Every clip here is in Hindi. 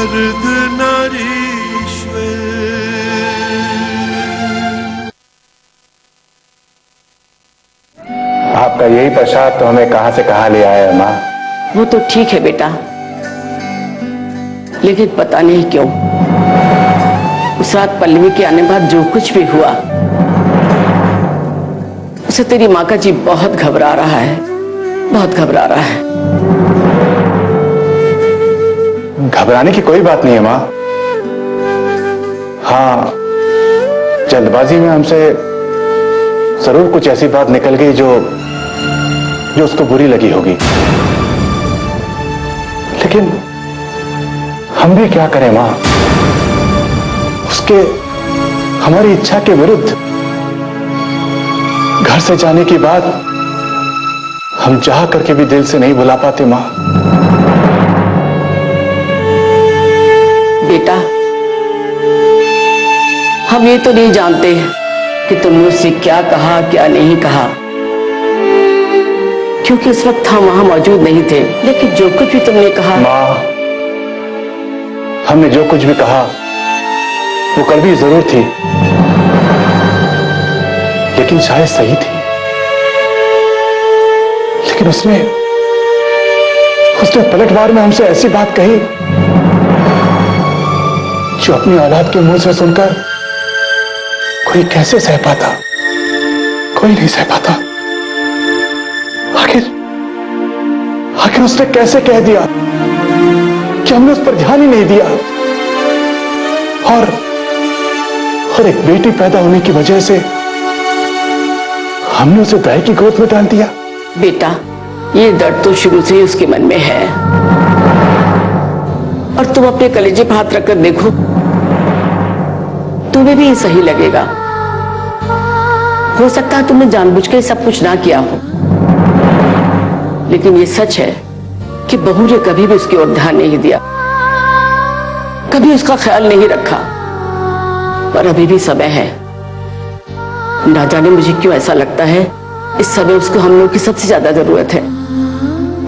अर्धनारीश्वर। आपका यही प्रसाद तो हमें कहां से कहां ले आया है माँ। वो तो ठीक है बेटा, लेकिन पता नहीं क्यों उस रात पल्लवी के आने बाद जो कुछ भी हुआ उसे तेरी माँ का जी बहुत घबरा रहा है, बहुत घबरा रहा है। घबराने की कोई बात नहीं है माँ। हाँ, जल्दबाजी में हमसे जरूर कुछ ऐसी बात निकल गई जो उसको बुरी लगी होगी, लेकिन हम भी क्या करें माँ। उसके हमारी इच्छा के विरुद्ध घर से जाने की बात हम चाह करके भी दिल से नहीं भुला पाते माँ। बेटा, हम ये तो नहीं जानते कि तुमने उससे क्या कहा क्या नहीं कहा, क्योंकि उस वक्त हम वहां मौजूद नहीं थे। लेकिन जो कुछ भी तुमने कहा माँ, हमने जो कुछ भी कहा वो कड़वी जरूर थी, लेकिन शायद सही थी। लेकिन उसने पलटवार में हमसे ऐसी बात कही जो अपनी औलाद के मुंह से सुनकर कोई कैसे सह पाता, कोई नहीं सह पाता। आखिर उसने कैसे कह दिया कि हमने उस पर ध्यान ही नहीं दिया, और एक बेटी पैदा होने की वजह से हमने उसे गाय की गोद में डाल दिया। बेटा, ये दर्द तो शुरू से ही उसके मन में है, और तुम अपने कलेजे पर हाथ रखकर देखो, तुम्हें भी ये सही लगेगा। हो सकता है तुमने जानबूझ के सब कुछ ना किया हो, लेकिन ये सच है कि बहू ने कभी भी उसकी ओर ध्यान नहीं दिया, कभी उसका ख्याल नहीं रखा। पर अभी भी समय है। ना जाने मुझे क्यों ऐसा लगता है इस समय उसको हम लोग की सबसे ज्यादा जरूरत है,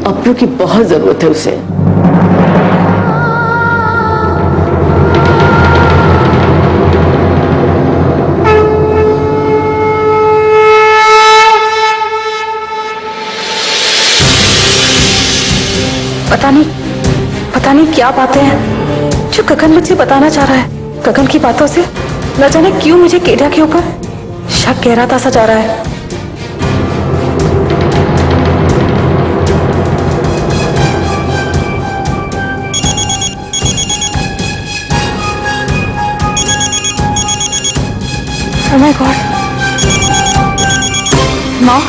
अपनों की बहुत जरूरत है उसे। पता नहीं क्या बातें हैं जो गगन मुझसे बताना चाह रहा है। गगन की बातों से न जाने क्यों मुझे केडिया के ऊपर शक गहराता सा जा रहा है। Oh my God, माँ।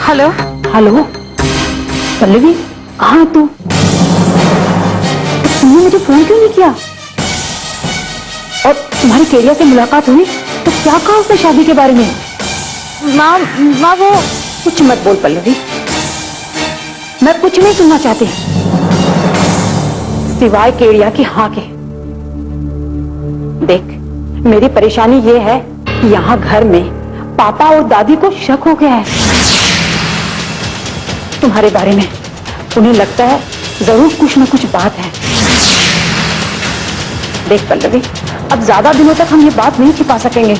हेलो हेलो पल्लवी, कहाँ है तू? तुमने मुझे फोन क्यों नहीं किया? और तुम्हारी केडिया से मुलाकात हुई तो क्या कहा उसने शादी के बारे में? माँ वो कुछ मत बोल पल्लवी, मैं कुछ नहीं सुनना चाहती सिवाय केडिया की हाँ के। देख, मेरी परेशानी ये है कि यहाँ घर में पापा और दादी को शक हो गया है तुम्हारे बारे में। उन्हें लगता है जरूर कुछ न कुछ बात है। देख पल्लवी, अब ज्यादा दिनों तक हम ये बात नहीं छिपा सकेंगे।